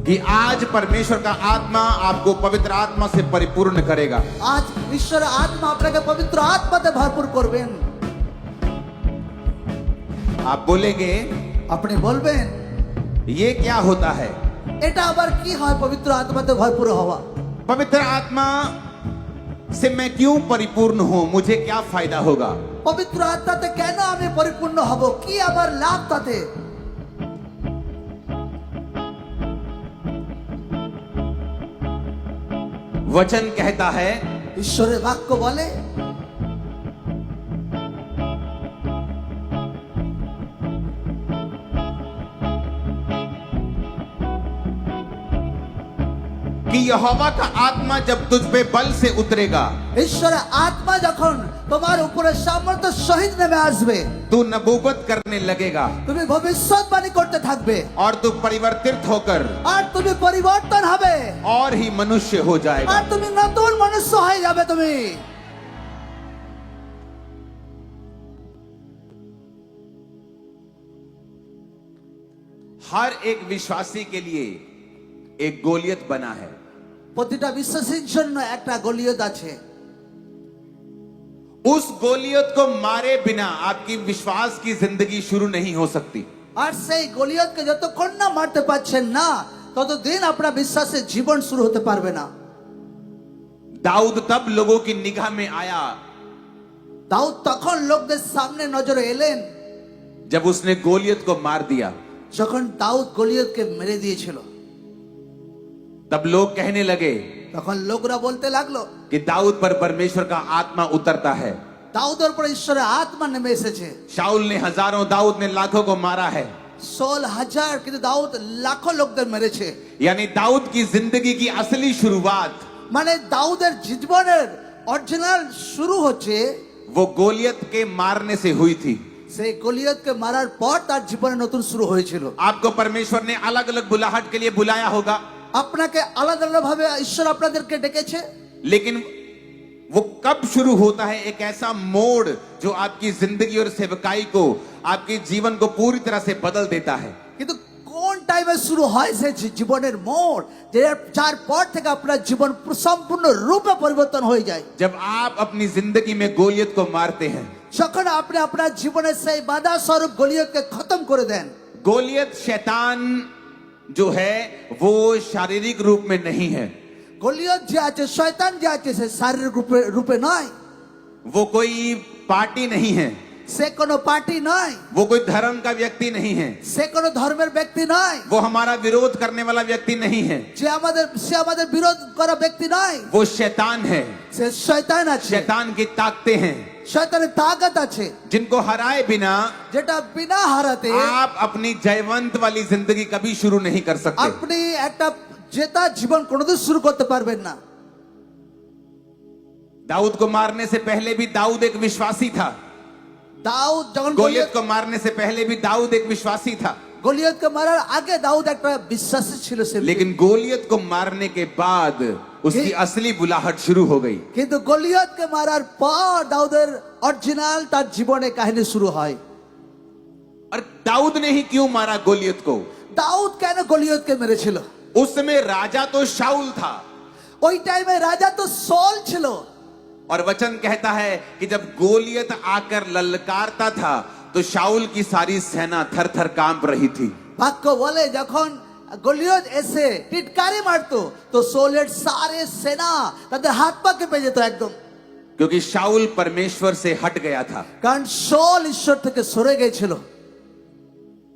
कि आज परमेश्वर का आत्मा आपको पवित्र आत्मा से परिपूर्ण करेगा। आज ईश्वर आत्मा আপনাকে পবিত্র আত্মাতে ভরপুর করবেন। आप बोलेंगे আপনি বলবেন ये क्या होता है? এটা আবার কি হয় পবিত্র আত্মাতে ভরপুর হওয়া? पवित्र आत्मा से मैं क्यों परिपूर्ण हूं, मुझे क्या फायदा होगा? পবিত্র আত্মাতে কেন আমি পরিপূর্ণ হব, কি আবার লাভ তাতে? वचन कहता है ঈশ্বরের বাক্য বলে कि यहोवा का आत्मा जब तुझ पे बल से उतरेगा, ঈশ্বরের আত্মা যখন তোমার উপরে সামর্থ্য সহিত নেমে আসবে, तू नबूवत करने लगेगा তুমি ভবিষ্যৎবাণী করতে থাকবে और तू परिवर्तित होकर আর তুমি পরিবর্তন হবে और ही मनुष्य हो जाएगा। আর তুমি নতুন মনুষ্য হয়ে যাবে। তুমি हर एक विश्वासी के लिए एक गोलियत बना है। প্রতিটা বিশ্বাসীর জন্য একটা গলিয়ত আছে। उस गोलियत को मारे बिना आपकी विश्वास की जिंदगी शुरू नहीं हो सकती। আর সেই গলিয়তকে যতক্ষণ না মারতে পারছেন না ততদিন আপনার বিশ্বাসের জীবন শুরু হতে পারবে না। दाऊद तब लोगों की निगाह में आया দাউদ তখন লোকদের সামনে নজরে এলেন जब उसने गोलियत को मार दिया। যখন দাউদ গলিয়তকে মেরে দিয়েছিল। तब लोग कहने लगे তখন লোকরা বলতে লাগলো कि दाऊद पर परमेश्वर का आत्मा उतरता है। দাউদের উপরে ঈশ্বরের আত্মা নেমে এসেছে। शाऊल ने हजारों, दाऊद ने लाखों को मारा है। 16,000 কিন্তু দাউদ লাখো লোকদের মেরেছে। यानी दाऊद की जिंदगी की असली शुरुआत মানে দাউদের জীবনের অরিজিনাল শুরু হচ্ছে वो गोलियत के मारने से हुई थी। সেই গলিয়তকে মারার পর তার জীবনে নতুন শুরু হয়েছিল। आपको परमेश्वर ने अलग अलग बुलाहट के लिए बुलाया होगा, আপনাকে আলাদা আলাদা ভাবে ঈশ্বর আপনাদেরকে ডেকেছে। लेकिन वो कब शुरू होता है? एक ऐसा मोड़ जो आपकी जिंदगी और सेवकाई को, आपके जीवन को पूरी तरह से बदल देता है। কিন্তু কোন টাইমে শুরু হয় সেই জীবনের মোড় যার পর থেকে আপনার জীবন সম্পূর্ণ রূপে পরিবর্তন হয়ে যায়। जब आप अपनी जिंदगी में गोलियत को मारते हैं। যখন আপনি আপনার জীবনের সেই বাধা স্বরূপ গলিয়তকে খতম করে দেন। गोलियत शैतान जो है वो शारीरिक रूप में नहीं है, গলিয়ত যে আছে শয়তান যে আছে সে শারীরিক রূপে নয়। वो कोई पार्टी नहीं है, সে কোনো পার্টি নয়, वो कोई धर्म का व्यक्ति नहीं है, সে কোনো ধর্মের ব্যক্তি নয়, वो हमारा विरोध करने वाला व्यक्ति नहीं है। সে আমাদের বিরোধ করা ব্যক্তি নয়। वो शैतान है। সে শয়তান আছে। शैतान की ताकतें हैं শয়তানের তাকত আছে जिनको हराए बिना যেটা বিনা হারাতে आप अपनी जयवंत वाली जिंदगी कभी शुरू नहीं कर सकते। আপনি একটা জেতা জীবন কোনোদিন শুরু করতে পারবেন না। दाऊद को मारने से पहले भी दाऊद एक विश्वासी था। দাউদ যখন गोलियत को मारने से पहले भी दाऊद एक विश्वासी था। গলিয়তকে মারার আগে দাউদ একটা বিশ্বাসী ছিল। সে लेकिन गोलियत को मारने के बाद उसकी असली बुलाहट शुरू हो गई। কিন্তু গলিয়তকে মারার পর দাউদের অরিজিনাল তার জীবনে কাহিনী শুরু হয়। और दाऊद ने ही क्यों मारा गोलियत को? দাউদ কেন গলিয়তকে মেরেছিল? उस समय राजा तो शाऊल था ওই টাইমে রাজা তো সল ছিল। और वचन कहता है कि जब गोलियत आकर ललकारता था तो शाऊल की सारी सेना थर थर कांप रही थी। বাক্য বলে যখন গলিয়ত এসে টিটকারি মারতো তো সোলের সারে সেনা তাদের হাত পা কেঁপে যেত একদম। क्योंकि शाऊल परमेश्वर से हट गया था। কারণ সোল ঈশ্বর থেকে সরে গিয়েছিল।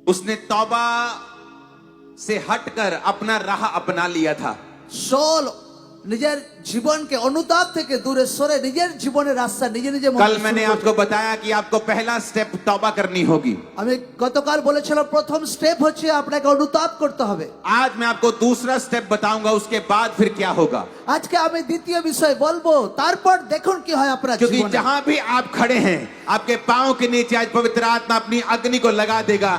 उसने तौबा से हटकर अपना राह अपना लिया था। সোল নিজের জীবনকে অনুতাপ থেকে দূরে সরে নিজের জীবনের রাস্তা নিজে নিজে कल मैंने आपको बताया कि आपको पहला स्टेप तौबा करनी होगी। আমি গতকাল বলেছিলাম প্রথম স্টেপ হচ্ছে আপনাকে অনুতাপ করতে হবে। आज मैं आपको दूसरा स्टेप बताऊंगा, उसके बाद फिर क्या होगा। আজকে আমি দ্বিতীয় বিষয় বলবো, তারপর দেখুন কি হয় আপনার क्योंकि জীবনে। जहां भी आप खड़े हैं आपके पांव के नीचे आज पवित्र आत्मा अपनी अग्नि को लगा देगा।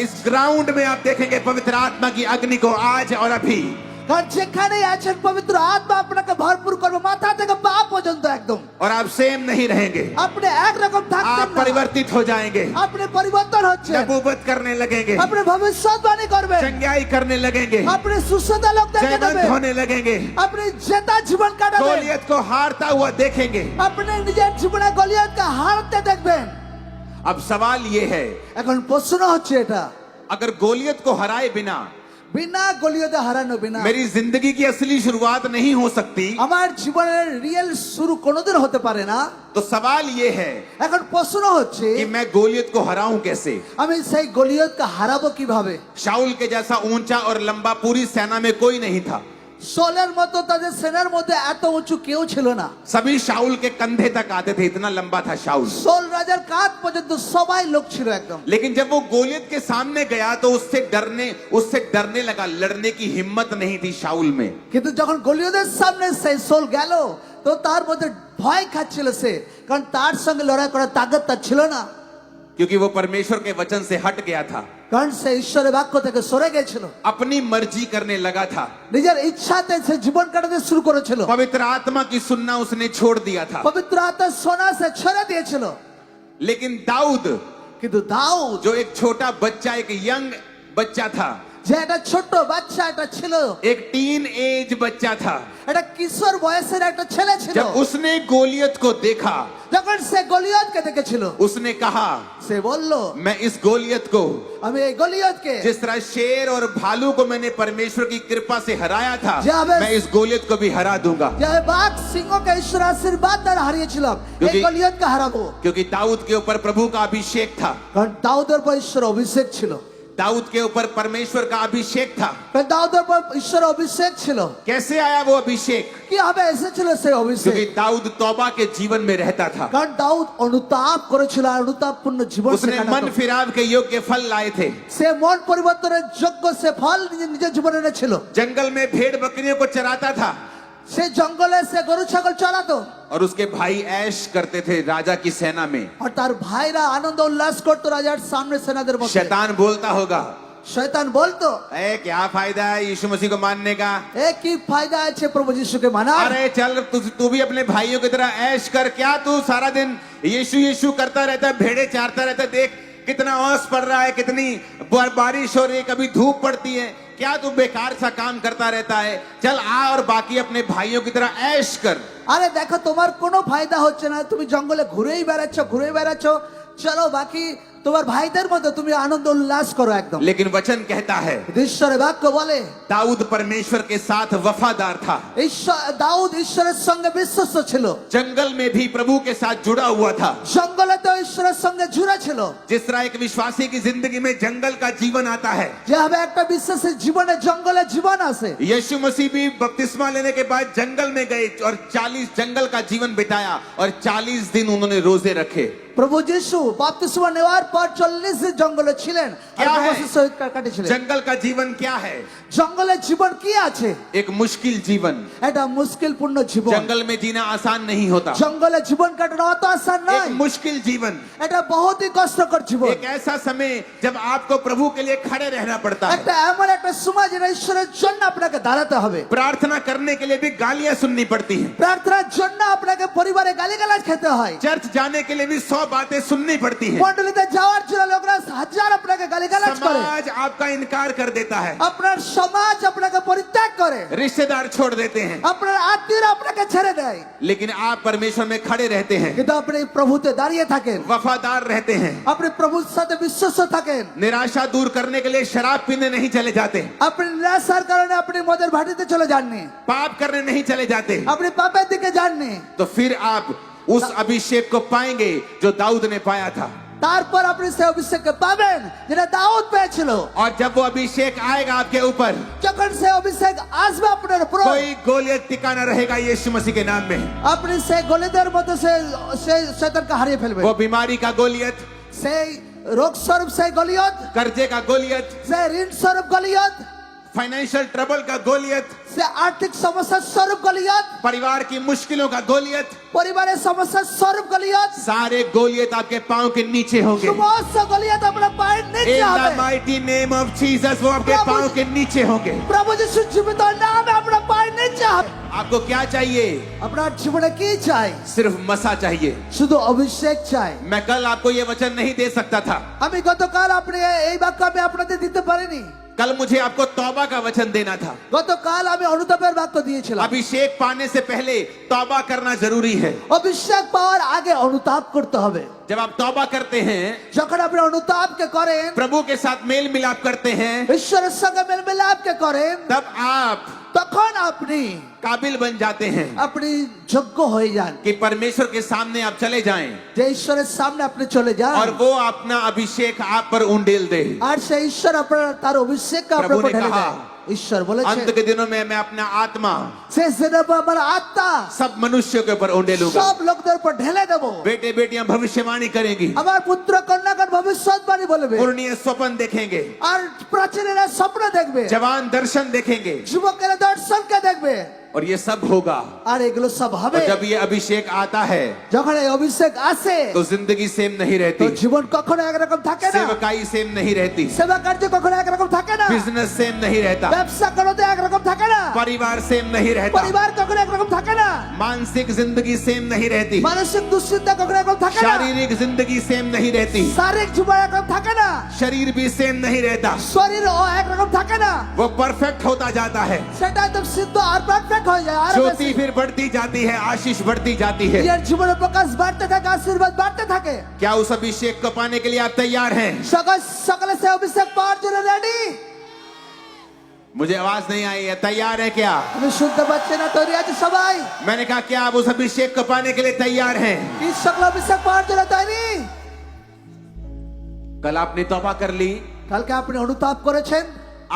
इस ग्राउंड में आप देखेंगे पवित्र आत्मा की अग्नि को आज और अभी কারণ যেখানেই আছেন পবিত্র আত্মা আপনাকে ভরপুর করবে মাথা থেকে পা পর্যন্ত একদম और आप सेम नहीं रहेंगे, আপনি একরকম থাকবেন आप না परिवर्तित हो जाएंगे, আপনি পরিবর্তন হচ্ছেন नबूवत करने लगेंगे, আপনি ভবিষ্যৎবাণী করবেন चंगाई करने लगेंगे, আপনি সুস্থতা লোকদেরকে जयवंत দেবেন होने लगेंगे, আপনি জেতা জীবন কাটাবেন गोलियत को हारता हुआ देखेंगे। আপনি নিজের জীবনে গলিয়াতকে হারতে দেখবেন अब सवाल ये है, এখন প্রশ্ন হচ্ছে এটা अगर गोलियत को हराए बिना বিনা গলিয়াতে হারানো বিনা मेरी जिंदगी की असली शुरुआत नहीं हो सकती, আমার জীবনের রিয়েল শুরু কোনোদিন হতে পারে না तो सवाल ये है এখন প্রশ্ন হচ্ছে कि मैं गोलियत को हराऊं कैसे। আমি সেই গলিয়াতকে হারাবো কিভাবে शाऊल के जैसा ऊंचा और लंबा पूरी सेना में कोई नहीं था, সোলের মতো তাদের সেনার মধ্যে এত উঁচু কেউ ছিল না सभी शाऊल के कंधे तक आते थे, इतना लंबा था शाऊल। সোল রাজার কাঁধ পর্যন্ত সবাই লোক ছিল একদম लेकिन जब वो गोलियत के सामने गया तो उससे डरने लगा, लड़ने की हिम्मत नहीं थी शाऊल में। কিন্তু যখন গলিয়াতের সামনে সেই সোল গেল তো তার মধ্যে ভয় খাচ্ছিল সে কারণ তার সঙ্গে লড়াই করার তাগত তার ছিল না क्योंकि वो परमेश्वर के वचन से हट गया था, কারণ সে ঈশ্বরের বাক্য থেকে সরে গেছিল अपनी मर्जी करने लगा था, নিজের ইচ্ছাতে সে জীবন কাটাতে শুরু করেছিল पवित्र आत्मा की सुनना उसने छोड़ दिया था। পবিত্র আত্মা সোনা সে ছেড়ে দিয়েছিল लेकिन दाऊद, কিন্তু দাউদ जो एक छोटा बच्चा, एक यंग बच्चा था, যে একটা ছোট বাচ্চা এটা ছিল एक टीन एज बच्चा था, এটা কিশোর বয়সের একটা ছেলে ছিল जब उसने गोलियत को देखा যখন সে গলিয়তকে দেখেছিল उसने कहा, সে বলল मैं इस गोलियत को, আমি এই গলিয়তকে जिस तरह शेर और भालू को मैंने परमेश्वर की कृपा से हराया था, जाबे- मैं इस गोलियत को भी हरा दूंगा। যে বাঘ সিংহকে ঈশ্বর আশীর্বাদ দ্বারা হারিয়েছিলাম এই क्योंकि- গলিয়তকে হারাবো क्योंकि दाऊद के ऊपर प्रभु का अभिषेक था, কারণ দাউদের উপর ঈশ্বর অভিষেক ছিল दाऊद के ऊपर परमेश्वर का अभिषेक था। কারণ দাউদের উপর ঈশ্বর অভিষেক ছিল कैसे आया वो अभिषेक? কি হবে এসেছিল সেই অভিষেক क्योंकि दाऊद तौबा के जीवन में रहता था, কারণ দাউদ অনুতাপ করেছিল আর অনুতাপপূর্ণ জীবন সে उसने मन কাটাতো। फिराव के योग्य फल लाए थे। সে মন পরিবর্তনের যোগ্য সে ফল নিজের জীবনে এনেছিল जंगल में भेड़ बकरियों को चराता था সে জঙ্গলে সে গরু ছাগল চড়াতো और उसके भाई ऐश करते थे राजा की सेना में। আর তার ভাইরা আনন্দ উল্লাস করতো রাজার সামনে সেনাদের মধ্যে शैतान बोलता होगा, শয়তান বলতো क्या फायदा है यीशु मसीह को मानने का? এ কি ফায়দা আছে প্রভু যিশুকে মানার अरे चल तू भी अपने भाइयों की तरह ऐश कर, क्या तू सारा दिन यीशु यीशु करता रहता है, भेड़े चारता रहता है, देख कितना ओस पड़ रहा है, कितनी बारिश हो रही है, कभी धूप पड़ती है, क्या तू बेकार सा काम करता रहता है? चल आ और बाकी अपने भाइयों की तरह ऐश कर। আরে দেখো তোমার কোনো ফায়দা হচ্ছে না তুমি জঙ্গলে ঘুরেই বেড়াচ্ছ চলো বাকি তোমার ভাইদের মতো তুমি আনন্দ উল্লাস করো একদম लेकिन वचन कहता है ঈশ্বরের বাক্য বলে दाऊद परमेश्वर के साथ वफादार था, দাউদ ঈশ্বরের সঙ্গে বিশ্বস্ত ছিল जंगल में भी प्रभु के साथ जुड़ा हुआ था। জঙ্গলেতেও ঈশ্বরের সঙ্গে জুড়ে ছিল जिस तरह एक विश्वासी की जिंदगी में जंगल का जीवन आता है, যেভাবে একটা বিশ্বাসের জীবনে জঙ্গলে জীবন আসে यीशु मसीह भी बपतिस्मा लेने के बाद जंगल में गए और 40 जंगल का जीवन बिताया और 40 दिन उन्होंने रोजे रखे। প্রভু যিশু বাপ্তিস্মা নেওয়ার পর 40 দিন জঙ্গলে ছিলেন আর क्या है? উপবাসের সহিত কাটিয়েছিলেন जंगल का जीवन क्या है? জঙ্গলের জীবন কি আছে एक मुश्किल जीवन। এটা মুশকিলপূর্ণ জীবন जंगल में जीना आसान नहीं होता, জঙ্গলে জীবন কাটানো অত আসান एक নয় मुश्किल जीवन, এটা বহুতই কষ্টকর জীবন एक ऐसा समय जब आपको प्रभु के लिए खड़े रहना पड़ता है, একটা এমন একটা সময় যেটা ঈশ্বরের জন্য আপনাকে দাঁড়াতে হবে प्रार्थना करने के लिए भी गालियां सुननी पड़ती हैं, প্রার্থনার জন্য আপনাকে পরিবারে গালিগালাজ খেতে হয় चर्च जाने के लिए भी 100 बातें सुननी पड़ती हैं, মণ্ডলীতে যাওয়ার জন্য লোকরা হাজার আপনাকে গালিগালাজ করে समाज आपका इनकार कर देता है, আপনার সমাজ আপনাকে পরিত্যাগ করে रिश्तेदार छोड़ देते हैं, আপনার আত্মীয়রা আপনাকে ছেড়ে দেয় लेकिन आप परमेश्वर में खड़े रहते हैं, কিন্তু আপনি প্রভুতে দাঁড়িয়ে থাকেন वफादार रहते हैं, আপনি প্রভুর সাথে বিশ্বস্ত থাকেন निराशा दूर करने के लिए शराब पीने नहीं चले जाते, আপনি নিরাশার কারণে আপনি মদের ভাটিতে চলে যাননি पाप करने नहीं चले जाते, আপনি পাপের দিকে যাননি तो फिर आप उस अभिषेक को पाएंगे जो दाऊद ने पाया था। তারপর আপনি সেই অভিষেককে পাবেন যেটা দাউদ পেয়েছিল और जब वो अभिषेक आएगा आपके ऊपर, যখন সেই অভিষেক আসবে আপনার উপর कोई गोलियत टिकाना रहेगा यीशु मसीह के नाम में। আপনি সেই গলিদের মতো সেই শয়তানকে হারিয়ে ফেলবেন वो बीमारी का गोलियत, সেই রোগ স্বরূপ সেই গলিয়ত कर्जे का गोलियत, সেই ঋণ স্বরূপ গলিয়ত फाइनेंशियल ट्रबल का गोलियत, সে আর্থিক সমস্যার স্বরূপ গলিয়ত, परिवार की मुश्किलों का गोलियत, পরিবারের সমস্যার স্বরূপ গলিয়ত, सारे गोलियत आपके पांव के नीचे होंगे। সমস্ত গলিয়ত আপনার পায়ের নিচে In হবে। the mighty name of Jesus, वो आपके प्रभु- पांव के नीचे होंगे। প্রভু যিশুর জীবিত নামে আপনার পায়ের নিচে হবে। आपको क्या चाहिए? আপনার জীবনে কি চাই? सिर्फ मसा चाहिए। শুধু অভিষেক চাই। मैं कल आपको ये वचन नहीं दे सकता था। আমি গতকাল আপনি এই বাক্য আমি আপনাদের দিতে পারিনি। कल मुझे आपको तौबा का वचन देना था। গতকাল আমি অনুতাপের বাক্য দিয়েছিলাম। अभिषेक पाने से पहले तौबा करना जरूरी है। অভিষেক পাওয়ার আগে অনুতাপ করতে হবে। जब आप तौबा करते हैं, যখন আপনি অনুতাপকে করেন, प्रभु के साथ मेल मिलाप करते हैं, ঈশ্বরের সঙ্গে মেলমিলাপকে করেন, तब आप তখন আপনি काबिल बन जाते हैं আপনি যোগ্য হয়ে যান कि परमेश्वर के सामने आप चले जाएं যে ঈশ্বরের সামনে আপনি চলে যান और वो अपना अभिषेक आप पर उंडेल दे। আর সেই ঈশ্বর আপনার তার অভিষেককে আপনার प्रभु উপর ने ঢেলে कहा, দেয়। ঈশ্বর বলেছেন अंत के दिनों में मैं अपना आत्मा শেষ দিনের পর আমার আত্মা सब मनुष्यों के ऊपर उंडेलूंगा। সব লোকদের উপর ঢেলে দেব। बेटे बेटियां भविष्यवाणी करेंगी, আমার পুত্র কন্যাগণ ভবিষ্যৎবাণী বলবে पूर्णीय स्वप्न देखेंगे, আর প্রাচীনেরা স্বপ্ন দেখবে, जवान दर्शन देखेंगे, যুবকেরা দর্শনকে দেখবে और ये सब होगा। আর এগুলো সব হবে। और जब ये अभिषेक आता है যখন এই অভিষেক আসে तो जिंदगी सेम नहीं তো रहती, জীবন কখনো একরকম থাকে না, सेवकाई सेम नहीं रहती, সেবা কার্য কখনো একরকম থাকে না, बिजनेस सेम नहीं रहता, ব্যবসা করতে একরকম থাকে না, परिवार सेम नहीं रहता, পরিবার কখনো একরকম থাকে না, मानसिक जिंदगी सेम नहीं रहती, মানসিক দুশ্চিন্তা কখনো একরকম থাকে না, शारीरिक जिंदगी सेम नहीं रहती, শারীরিক জীবন একরকম থাকে না, शरीर भी सेम नहीं रहता। শরীর ও একরকম থাকে না, वो परफेक्ट होता जाता है, সেটা একদম সিদ্ধ আর পারফেক্ট হয়ে যায়। আর ज्योति फिर बढ़ती जाती है, आशीष बढ़ती जाती है। এর জীবনের প্রকাশ বাড়তে থাকে, আশীর্বাদ বাড়তে থাকে। क्या उस अभिषेक को पाने के लिए आप तैयार हैं? সকালে সে অভিষেক পাওয়ার জন্য রেডি? मुझे आवाज नहीं आई है, तैयार है क्या? আমি শুনতে পাচ্ছি না, তৈরি আছে সবাই? मैंने कहा क्या आप उस अभिषेक को पाने के लिए तैयार हैं? কি সকল অভিষেক পাওয়ার জন্য তৈরি? कल आपने तौबा कर ली, কালকে আপনি অনুতাপ করেছেন,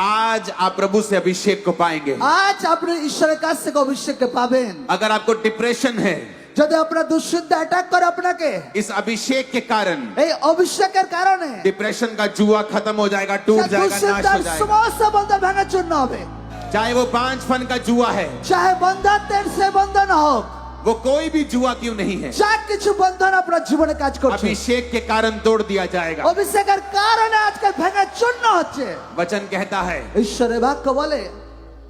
आज आप प्रभु से अभिषेक को पाएंगे। আজ আপনি ঈশ্বরের কাছ থেকে অভিষেককে পাবেন। अगर आपको डिप्रेशन है, যদি আপনার দুশ্চিন্তা অ্যাটাক করে আপনাকে, इस अभिषेक के कारण এই অভিষেকের কারণে डिप्रेशन का जुआ खत्म हो जाएगा, टूट সে जाएगा, नाश দুশ্চিন্তার हो जाएगा। সমস্ত বন্ধন ভাঙার জন্য হবে। चाहे वो 5 फन का जुआ है, চাহে বন্ধনের সে বন্ধন হোক, वो कोई भी जुआ क्यों नहीं है, যা কিছু বন্ধন আপনার জীবনে কাজ করছে, अभिषेक के कारण तोड़ दिया जाएगा। অভিষেকের কারণে আজকাল ভাঙার জন্য হচ্ছে। वचन कहता है ঈশ্বরের বাক্য বলে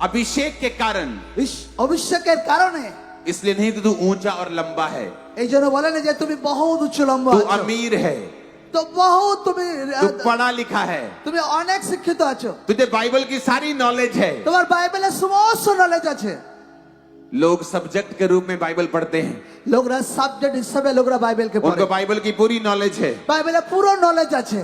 अभिषेक के कारण, অভিষেকের কারণে, इसलिए नहीं तो तू ऊंचा और लंबा है, এই জন্য বলে না যে তুমি বহুত উচ্চ লম্বা तू আছো, अमीर है, তো বহুত তুমি तू पढ़ा लिखा है, তুমি অনেক শিক্ষিত আছো, तुझे बाइबल की सारी नॉलेज है। তোমার বাইবেলের সমস্ত নলেজ আছে। लोग सब्जेक्ट के रूप में बाइबल पढ़ते हैं, লোকরা সাবজেক্ট হিসেবে লোকরা বাইবেলকে পড়ে, उनको बाइबल की पूरी नॉलेज है, বাইবেলে পুরো নলেজ আছে,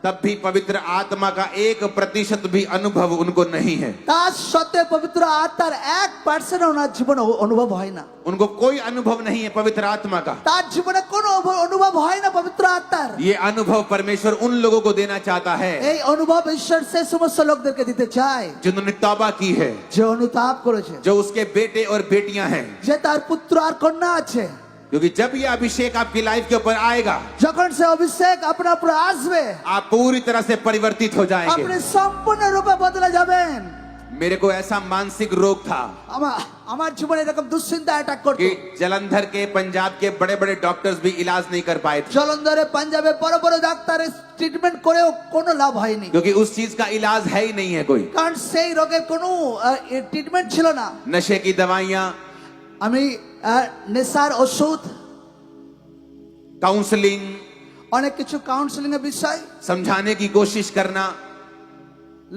तब भी पवित्र आत्मा का 1% भी अनुभव उनको नहीं है। তার সত্ত্বেও পবিত্র আত্মার 1% ওনার জীবনে অনুভব হয় না, उनको कोई अनुभव नहीं है पवित्र आत्मा का। তার জীবনে কোনো অনুভব হয় না পবিত্র আত্মার। ये अनुभव परमेश्वर उन लोगों को देना चाहता है এই অনুভব ঈশ্বর সেই সমস্ত লোকদেরকে দিতে চায় जिन्होंने तौबा की है, যে অনুতাপ করেছে, जो उसके बेटे और बेटियां हैं। যে তার পুত্র আর কন্যা আছে। क्योंकि जब ये अभिषेक आपकी लाइफ के ऊपर आएगा, যখন সে অভিষেক আপনার উপর আসবে, आप पूरी तरह से परिवर्तित हो আপনি जाएंगे। সম্পূর্ণ রূপে বদলে যাবেন। मेरे को ऐसा मानसिक रोग था আমার জীবনে এরকম দুশ্চিন্তা অ্যাটাক করতো। कि जलंधर के, पंजाब के बड़े बड़े डॉक्टर्स भी इलाज नहीं कर पाए थे, জলন্ধরে পাঞ্জাবে বড় বড় ডাক্তারের ট্রিটমেন্ট করেও কোনো লাভ হয়নি, क्योंकि उस चीज का इलाज है ही नहीं है कोई। কারণ সেই রোগের কোনো ট্রিটমেंट ছিল না। नशे की दवाइयां, আমি নেশার ওষুধ, काउंसलिंग, অনেক কিছু কাউন্সেলিং এর বিষয়, समझाने की कोशिश करना,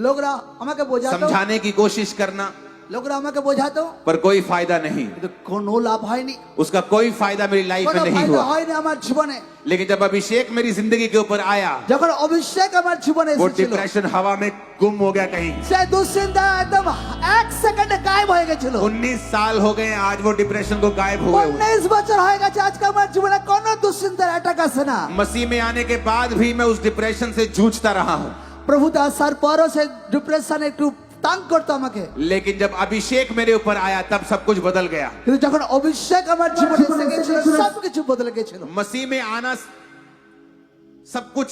লোকরা আমাকে বোঝাতো, समझाने की कोशिश करना, লোকরা আমাকে বোঝাতো, पर कोई फायदा नहीं, কিন্তু কোনো লাভ হয়নি, उसका कोई फायदा मेरी लाइफ কোনো में नहीं ফায়দা हुआ। হয়নি আমার জীবনে। लेकिन जब अभिषेक मेरी जिंदगी के ऊपर आया, যখন অভিষেক আমার জীবনে वो এসেছিল, डिप्रेशन हवा में गुम हो गया कहीं। সেই দুশ্চিন্তা একদম এক সেকেন্ডে গায়েব হয়ে গেছিল। 19 साल हो गए आज वो डिप्रेशन को गायब हुए हुए। 19 বছর হয়ে গেছে আজকে আমার জীবনে কোনো দুশ্চিন্তার অ্যাটাক আসে না। मसीह में आने के बाद भी मैं उस डिप्रेशन से जूझता रहा हूँ, প্রভুতে আসার পরও সে ডিপ্রেশন একটু তাং করতো আমাকে, लेकिन जब अभिषेक मेरे ऊपर आया तब सब कुछ बदल गया। কিন্তু যখন অভিষেক আমার জীবনে এসে গেছিল সবকিছু বদলে গেছিল। मसीह में आना सब कुछ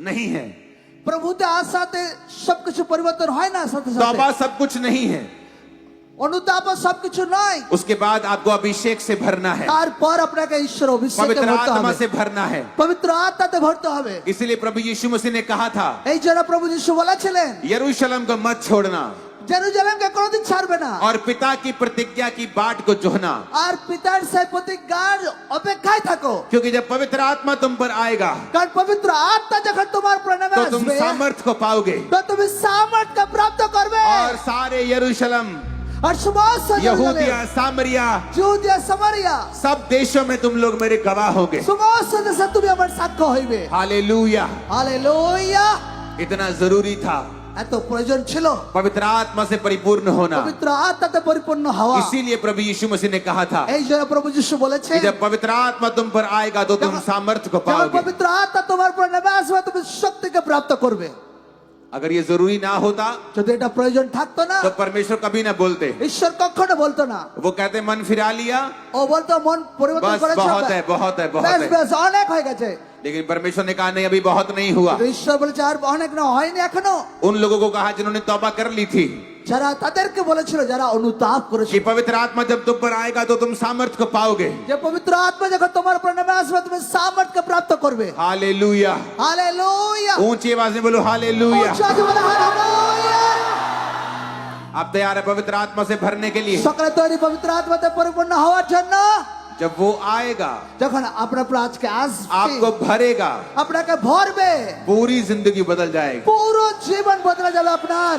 नहीं है, প্রভুতে আসাতে সবকিছু পরিবর্তন হয় না সাথে সাথে तौबा सब कुछ नहीं है, অনুতাপ সবকিছু নয় उसके बाद आपको अभिषेक से भरना है, তারপর আপনাকে ঈশ্বর অভিষেকে पवित्र ভরতে आत्मा হবে से भरना है। পবিত্র আত্মাতে ভরতে হবে इसीलिए प्रभु यीशु मसीह ने कहा था, এই জন্য প্রভু যিশু বলেছিলেন यरूशलेम को मत छोड़ना জেরুজালেমকে কোনোদিন ছাড়বে না और पिता की प्रतिज्ञा की बाट को जोहना, আর পিতার সেই প্রতিজ্ঞার অপেক্ষায় থাকো क्योंकि जब पवित्र आत्मा तुम पर आएगा কারণ পবিত্র আত্মা যখন তোমার উপর নেমে तो तुम আসবে सामर्थ्य को पाओगे তো তুমি সামর্থ্য প্রাপ্ত করবে और सारे यरूशलेम, আর সমস্ত यहूदिया, सामरिया, জুদিয়া সামারিয়া सब देशों में तुम लोग मेरे गवाह होगे। সমস্ত দেশে তুমি আমার সাক্ষ্য হইবে हालेलुया। হালেলুয়া इतना जरूरी था এত প্রয়োজন ছিল पवित्र आत्मा से परिपूर्ण होना। পবিত্র আত্মাতে পরিপূর্ণ হওয়া इसीलिए प्रभु यीशु मसीह ने कहा था এই জন্য প্রভু যিশু বলেছে कि जब पवित्र आत्मा तुम पर आएगा तो तुम सामर्थ्य को যখন पाओगे। পবিত্র আত্মা তোমার উপর নেমে আসবে তুমি শক্তিকে প্রাপ্ত করবে अगर ये जरूरी ना होता যদি এটা প্রয়োজন থাকতো না तो परमेश्वर कभी ना बोलते। ঈশ্বর কখনো বলতো না वो कहते मन फिरा लिया, ও বলতো মন পরিবর্তন बस করেছে बहुत है, बहुत है, बहुत বেশ है। বেশ অনেক হয়ে গেছে लेकिन परमेश्वर ने कहा नहीं, अभी बहुत नहीं हुआ। কিন্তু ঈশ্বর বলেছে আর অনেক না হয়নি এখনো उन लोगों को कहा जिन्होंने तौबा कर ली थी যারা তাদেরকে বলেছিল যারা অনুতাপ করেছে कि पवित्र आत्मा जब तुम पर आएगा तो तुम सामर्थ्य को पाओगे। যে পবিত্র আত্মা যখন তোমার উপর নেমে আসবে তুমি সামর্থ্য প্রাপ্ত করবে हालेलुया। হালেলুয়া ऊंची आवाज में बोलो हालेलुया। উচ্চ আওয়াজে বলো হালেলুয়া आप तैयार है पवित्र आत्मा से भरने के लिए? সকলে তৈরি পবিত্র আত্মাতে পরিপূর্ণ হওয়ার জন্য जब वो आएगा যখন আপনার উপর আজকে আসবে आपको भरेगा, আপনাকে ভরবে पूरी जिंदगी बदल जाएगी। পুরো জীবন বদলে যাবে আপনার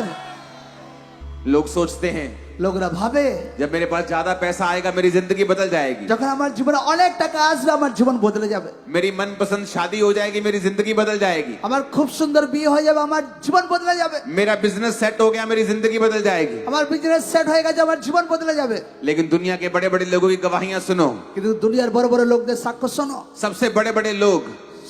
लोग सोचते हैं লোকরা ভাবে जब मेरे पास ज्यादा पैसा आएगा मेरी जिंदगी बदल जाएगी, যখন আমার জীবনে অনেক টাকা আসবে আমার জীবন বদলে যাবে मेरी मनपसंद शादी हो जाएगी, मेरी जिंदगी बदल जाएगी, আমার খুব সুন্দর বিয়ে হয়ে যাবে আমার জীবন বদলে যাবে मेरा बिजनेस सेट हो गया मेरी जिंदगी बदल जाएगी। আমার বিজনেস সেট হয়ে গেছে আমার জীবন বদলে যাবে लेकिन दुनिया के बड़े बड़े लोगों की गवाहियां सुनो। কিন্তু দুনিয়ার বড় বড় লোকদের সাক্ষ্য শোনো सबसे बड़े बड़े लोग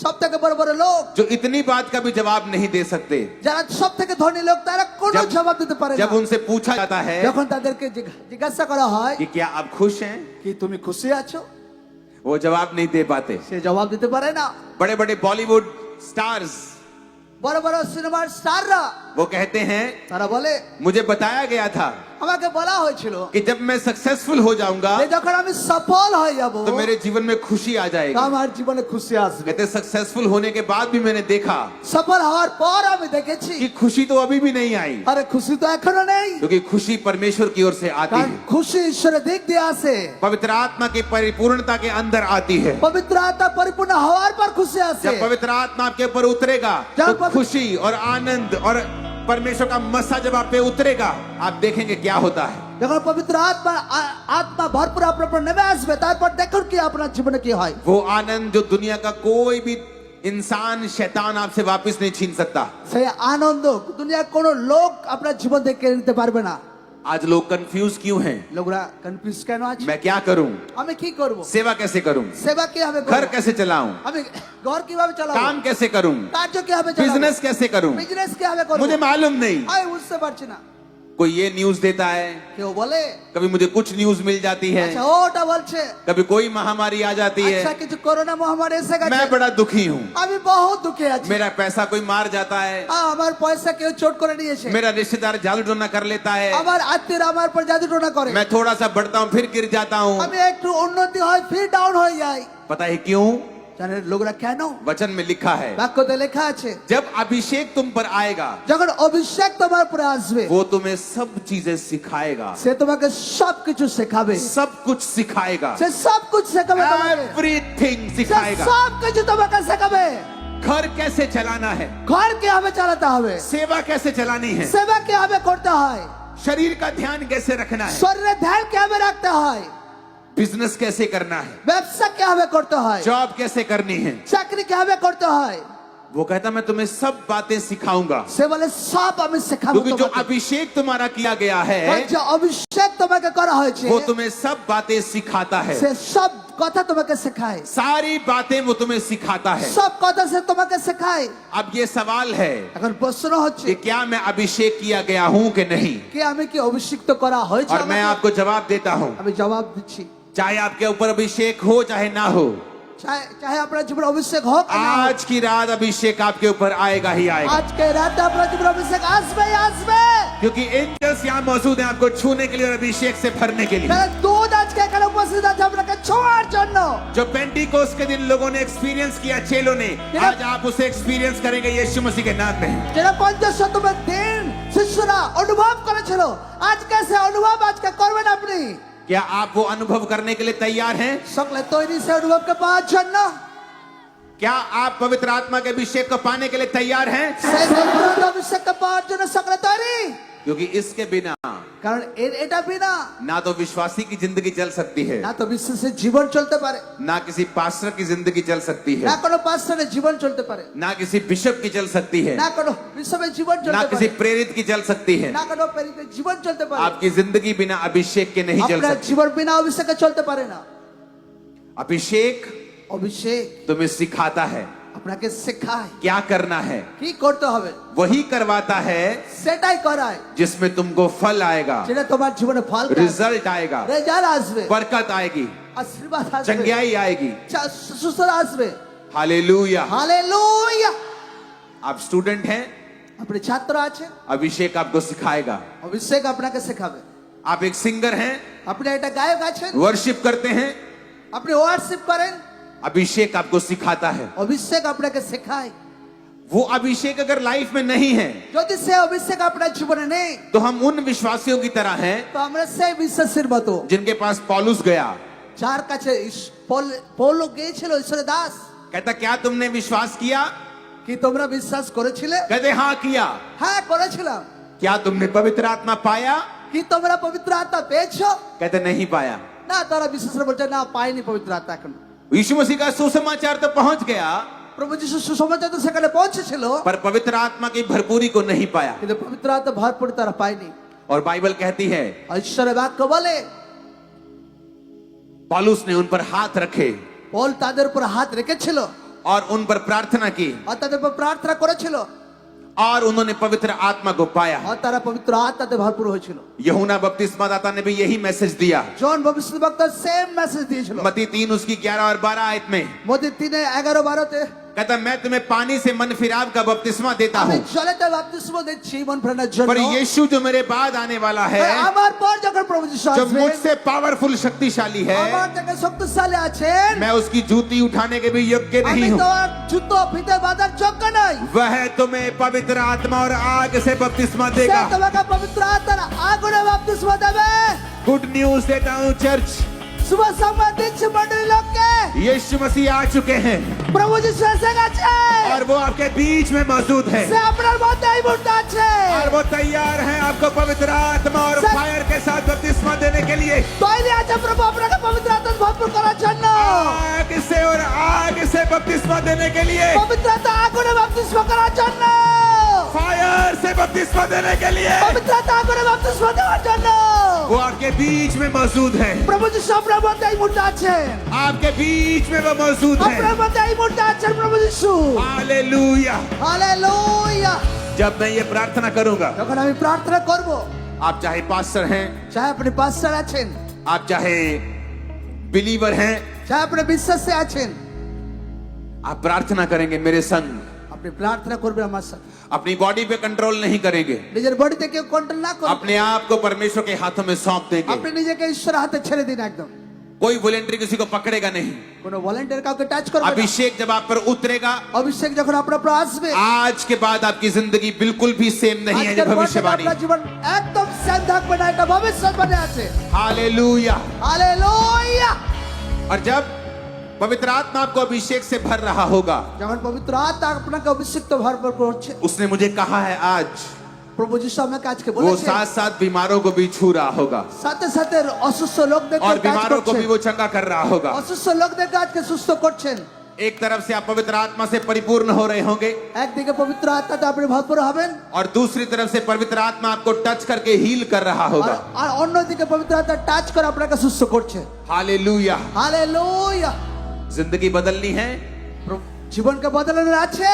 সব থেকে বড় বড় লোক जो इतनी बात का भी जवाब नहीं दे सकते, যারা সব থেকে ধনী লোক তারা কোনো जब- জবাব দিতে পারে না जब उनसे पूछा जाता है যখন তাদেরকে জিজ্ঞাসা করা হয় कि क्या आप खुश हैं, কি তুমি খুশি আছো वो जवाब नहीं दे पाते। সে জবাব দিতে পারে না बड़े बड़े बॉलीवुड स्टार्स বড় বড় সিনেমার স্টাররা वो कहते हैं তারা বলে मुझे बताया गया था আমাকে বলা হয়েছিল कि जब मैं सक्सेसफुल हो जाऊंगा যে যখন আমি সফল হয়ে যাব तो मेरे जीवन में खुशी आ তো जाएगी। আমার জীবনে খুশি আসবে कहते सक्सेसफुल होने के बाद भी मैंने देखा সফল হওয়ার পর আমি দেখেছি कि खुशी तो अभी भी नहीं आई, আরে খুশি তো এখনো নেই क्योंकि खुशी परमेश्वर की ओर से आती কারণ है, খুশি ঈশ্বরের দিক দিয়ে আসে पवित्र आत्मा की परिपूर्णता के अंदर आती है। পবিত্র আত্মা পরিপূর্ণ হওয়ার পর খুশি আসে जब पवित्र आत्मा आपके ऊपर उतरेगा जब तो पवित्र- खुशी और आनंद और परमेश्वर का मसा जब आप पे उतरेगा आप देखेंगे क्या होता है। যখন পবিত্র আত্মা আত্মা ভরপুর আপনার উপর নেমে আসবে তারপর দেখুন কি আপনার জীবনে কি হয় वो आनंद जो दुनिया का कोई भी इंसान शैतान आपसे वापस नहीं छीन सकता। সেই আনন্দ দুনিয়ার কোনো লোক আপনার জীবন থেকে কেড়ে নিতে পারবে না आज लोग कंफ्यूज क्यों हैं? লোকরা কনফিউজ কেন আছে मैं क्या करूं, আমি কি করব सेवा कैसे करूं, সেবা কিভাবে घर করব कैसे चलाऊं, আমি ঘর কিভাবে চালাবো काम कैसे करूं, কার্য কিভাবে চালাবো बिजनेस कैसे करूं, বিজনেস কিভাবে করব मुझे मालूम नहीं। আমি বুঝতে পারছি না कोई ये न्यूज देता है, কেউ বলে कभी मुझे कुछ न्यूज मिल जाती है, আচ্ছা ওটা বলছে कभी कोई महामारी आ जाती আচ্ছা है, কিছু করোনা মহামারী এসে গেছে मैं बड़ा दुखी हूँ, আমি বহুত দুঃখে আছি मेरा पैसा कोई मार जाता है, আমার পয়সা কেউ চোট করে নিয়েছে मेरा रिश्तेदार जादू टोना कर लेता है, আমার আত্মীয়রা আমার উপর জাদু টোনা করে मैं थोड़ा सा बढ़ता हूँ फिर गिर जाता हूँ। আমি একটু উন্নতি হয় ফির ডাউন হয়ে যাই पता है क्यों? জানেন লোকরা কেন वचन में लिखा है বাক্যতে লেখা আছে जब अभिषेक तुम पर आएगा যখন অভিষেক তোমার উপরে আসবে वो तुम्हें सब चीजें सिखाएगा, সে তোমাকে সবকিছু শেখাবে सब कुछ सिखाएगा, সে সব কিছু শেখাবে তোমাকে एवरीथिंग সে सिखाएगा। সবকিছু তোমাকে শেখাবে घर कैसे चलाना है, ঘর কিভাবে চালাতে হবে सेवा कैसे चलानी है, সেবা কিভাবে করতে হয় शरीर का ध्यान कैसे रखना है, শরীরে ধ্যান কিভাবে রাখতে হয় बिजनेस कैसे करना है, ব্যবসা কিভাবে করতে হয় जॉब कैसे करनी है। চাকরি কিভাবে করতে হয় वो कहता मैं तुम्हें सब बातें सिखाऊंगा, সে বলে সব আমি শেখাবো क्योंकि जो তোমাকে अभिषेक तुम्हारा किया गया है কারণ যে অভিষেক তোমাকে করা হয়েছে वो तुम्हें सब बातें सिखाता है, সে সব কথা তোমাকে শেখায় सारी बातें वो तुम्हें सिखाता है। সব কথা সে তোমাকে শেখায় अब ये सवाल है এখন প্রশ্ন হচ্ছে कि क्या मैं अभिषेक किया गया हूं कि नहीं, কি আমি কি অভিষিক্ত করা হয়েছে और मैं আমাকে? आपको जवाब देता हूं আমি জবাব দিচ্ছি चाहे आपके ऊपर अभिषेक हो चाहे ना हो, चाहे আপনার জীবনে অভিষেক হোক আর না হোক, आज की रात अभिषेक आपके ऊपर आएगा ही आएगा, আজকে রাতে আপনার জীবনে অভিষেক আসবেই আসবে। क्योंकि एंजल्स यहाँ मौजूद हैं आपको छूने के लिए और अभिषेक से भरने के लिए। কারণ দূত আজকে এখানে উপস্থিত আছে আপনাকে ছোঁয়ার জন্য। जो पेंटिकोस के दिन लोगों ने एक्सपीरियंस किया, चेलों ने, आज आप उसे एक्सपीरियंस करेंगे यीशु मसीह के नाम में। যেটা 50 শতমের দিন শিষ্যরা অনুভব করেছিল, আজকে সে অনুভব আজকে করবেন আপনি। क्या आप वो अनुभव करने के लिए तैयार हैं? সকলে তৈরি সে অনুভবকে পাওয়ার জন্য? क्या आप पवित्र आत्मा के अभिषेक को पाने के लिए तैयार हैं? সেই পবিত্র অভিষেককে পাওয়ার জন্য সকলে তৈরি? क्योंकि इसके बिना কারণ এটা বিনা ना तो विश्वासी की जिंदगी चल सकती है, না তো বিশ্বাসের জীবন চলতে পারে, ना किसी पास्टर की जिंदगी चल सकती না है, কোনো পাস্টরের জীবন চলতে পারে, ना किसी बिशप की चल सकती है, না কোনো বিশ্ববের জীবন ना চলতে किसी পারে, प्रेरित की चल सकती है। না কোনো প্রেরিতের জীবন চলতে পারে। आपकी जिंदगी बिना अभिषेक के नहीं चल আপনার सकती। জীবন বিনা অভিষেকে চলতে পারে না। अभिषेक অভিষেক तुम्हें सिखाता है আপনাকে শেখায় क्या करना है, কি করতে হবে, वही करवाता है সেটাই করায় जिसमें तुमको फल आएगा, যেটা তোমার জীবনে ফল रिजल्ट आएगा, রেজাল্ট আসবে, बरकत आएगी, আশীর্বাদ আসবে, चंगियाई आएगी। সুস্থতা আসবে। हालेलुया। হালেলুয়া। आप स्टूडेंट हैं, আপনি ছাত্র আছেন, अभिषेक आपको सिखाएगा। অভিষেক আপনাকে শেখাবে। आप एक सिंगर हैं, আপনি একটা গায়ক আছেন, वर्शिप करते हैं, আপনি ওয়ার্শিপ করেন, अभिषेक आपको सिखाता है। অভিষেক আপনাকে শেখায়। वो अभिषेक अगर लाइफ में नहीं है যদি সে অভিষেক আপনার জীবনে নেই, तो हम उन विश्वासियों की तरह हैं তো আমরা সেই বিশ্বাসের মতো जिनके पास पौलुस गया, যার কাছে পৌল গিয়েছিল ঈশ্বরের দাস। कहता क्या तुमने विश्वास किया? কি তোমরা বিশ্বাস করেছিলে? कहते हाँ किया। হ্যাঁ করেছিলাম। क्या तुमने पवित्र आत्मा पाया? কি তোমরা পবিত্র আত্মা পেয়েছো? कहते नहीं पाया। না, তারা বিশ্বাস বলছে না, পাইনি পবিত্র আত্মা এখন। यीशु मसीह का सुसमाचार तो पहुंच गया, প্রভু যিশু সুসমাচার তো সেখানে পৌঁছেছিল, पर पवित्र आत्मा की भरपूरी को नहीं पाया। কিন্তু পবিত্র আত্মা ভরপুর তারা পায়নি। और बाइबल कहती है আর ঈশ্বরের বাক্য বলে पौलुस ने उन पर हाथ रखे পৌল তাদের উপর হাত রেখেছিল और उन पर प्रार्थना की আর তাদের উপর প্রার্থনা করেছিল और उन्होंने पवित्र आत्मा को पाया। আর তারা পবিত্র আত্মাতে ভরপুর হয়েছিল। यूहन्ना बपतिस्मा दाता ने भी यही मैसेज दिया। জন ভবিষ্যদ্বক্তা সেম মেসেজ দিয়েছিল। मत्ती 3 उसकी 11 और 12 आयत में মতি 3:11-12 कहता मैं तुम्हें पानी से मन फिराव का बपतिस्मा देता আমি हूँ, জলেতে বাপ্তিস্ম দিচ্ছি মন ফেরানোর জন্য। पर यीशु जो मेरे बाद आने वाला है, আমার পর যখন প্রভু যিশু जो আসবেন, मुझसे पावरफुल शक्तिशाली है, আমার থেকে শক্তিশালী আছেন, मैं उसकी जूती उठाने के भी योग्य আমি नहीं हूँ। তো আর জুতো ফিতে বাঁধার যোগ্য নই। वह तुम्हें पवित्र आत्मा और आग से बपतिस्मा সে देगा। তোমাকে পবিত্র আত্মার আগুনে বাপ্তিস্ম দেবে। गुड न्यूज देता हूँ चर्च, শুভ সংবাদ দিচ্ছি মণ্ডলী লোককে, यीशु मसीह आ चुके हैं প্রভু যিশু এসে গেছে। और वो आपके बीच में मौजूद है সে আপনার মধ্যে এই মুহূর্তে আছে। और वो तैयार है आपको पवित्र आत्मा और सर- फायर के साथ बपतिस्मा देने के लिए। তৈরি আছে প্রভু আপনাকে পবিত্র আত্মায় ভরপুর করার জন্য। आग से और आग से बपतिस्मा देने के लिए, পবিত্র আত্মা আগুনে বাপ্তিস্ম করার জন্য। फायर से बपतिस्मा देने के लिए পবিত্র আত্মা আগুনে বাপ্তিস্ম দেওয়ার জন্য। वो आपके बीच में मौजूद है। প্রভু যিশু আপনার মধ্যে এই মুহূর্তে আছেন। आपके बीच में वो मौजूद है। আপনার মধ্যে এই মুহূর্তে আছেন প্রভু যিশু। हालेलुया। হালেলুয়া। जब मैं ये प्रार्थना करूंगा, যখন আমি প্রার্থনা করব, आप चाहे पास्टर हैं, চাहे আপনি পাস্টার আছেন, आप चाहे बिलीवर हैं, চাहे আপনি বিশ্বাসী আছেন, आप प्रार्थना करेंगे मेरे संग। আপনি প্রার্থনা করবেন আমার সাথে। अपनी बॉडी पे कंट्रोल नहीं करेंगे, নিজের বডিতে কেউ কন্ট্রোল না করুন। अपने आप को परमेश्वर के हाथों में सौंप देंगे। আপনি নিজেকে ঈশ্বরের হাতে ছেড়ে দিন একদম। कोई वॉलेंटरी किसी को पकड़ेगा नहीं। কোনো ভলান্টিয়ার কাউকে টাচ করবে না। अभिषेक जब आप पर उतरेगा, অভিষেক যখন আপনার উপর আসবে, आज के बाद आपकी जिंदगी बिल्कुल भी सेम नहीं है। ये আজকের পর থেকে भविष्यवाणी। আপনার জীবন একদম সেম থাকবে না, এটা ভবিষ্যৎবাণী আছে। हालेलुया। হালেলুয়া। और जब पवित्र आत्मा आपको अभिषेक से भर रहा होगा, যখন পবিত্র আত্মা আপনাকে অভিষিক্ত ভরপুর করছে, उसने मुझे कहा है आज প্রভু যিশু আমাকে আজকে वो বলেছে, साथ साथ बीमारों को भी छू रहा होगा সাথে সাথে অসুস্থ লোকদেরকে और কাজ बीमारों को भी করছেন। वो चंगा कर रहा होगा। অসুস্থ লোকদেরকে আজকে সুস্থ করছেন। एक तरफ से आप पवित्र आत्मा से परिपूर्ण हो रहे होंगे একদিকে পবিত্র আত্মাতে আপনি ভরপুর হবেন, और दूसरी तरफ से पवित्र आत्मा आपको टच करके हील कर रहा আর होगा। আর অন্যদিকে পবিত্র আত্মা টাচ করে আপনাকে সুস্থ করছে। हालेलुया। হালেলুয়া। जिंदगी बदलनी है, জীবনকে বদলানোর আছে।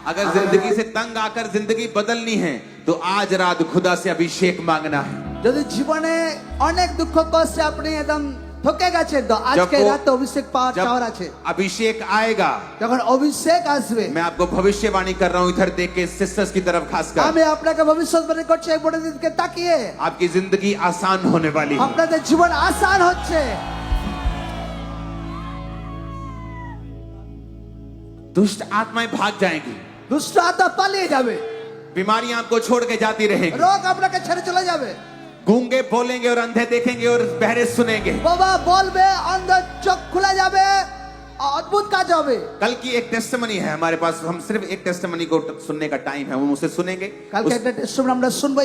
अगर जिंदगी से तंग आकर जिंदगी बदलनी है तो आज रात खुदा से अभिषेक मांगना है। যদি জীবনে অনেক দুঃখ কষ্টে আপনি একদম ঠকে গেছেন তো আজকে वो- রাতে অভিষেক পাওয়ার চাওয়ার আছে जब अभिषेक आएगा যখন অভিষেক আসবে मैं आपको भविष्यवाणी कर रहा हूं इधर देख के सिस्टर्स की तरफ खासकर আমি আপনাকে ভবিষ্যৎবাণী করছি এই বোনের দিকে তাকিয়ে आपकी जिंदगी आसान होने वाली है আপনাদের জীবন আসান হচ্ছে दुष्ट आत्माएं भाग जाएंगी দুষ্ট আত্মা পালিয়ে যাবে बीमारियां आपको छोड़ के जाती रहेंगी রোগ আপনাকে ছেড়ে চলে যাবে गूंगे बोलेंगे और अंधे देखेंगे और बहरे सुनेंगे বাবা বলবে অন্ধ চোখ খুলে যাবে অদ্ভুত কাজ হবে कल की एक टेस्टमनी है हमारे पास हम सिर्फ एक टेस्टमनी को सुनने का टाइम है हम उसे सुनेंगे কালকে একটা টেস্টিমনি আমরা শুনবো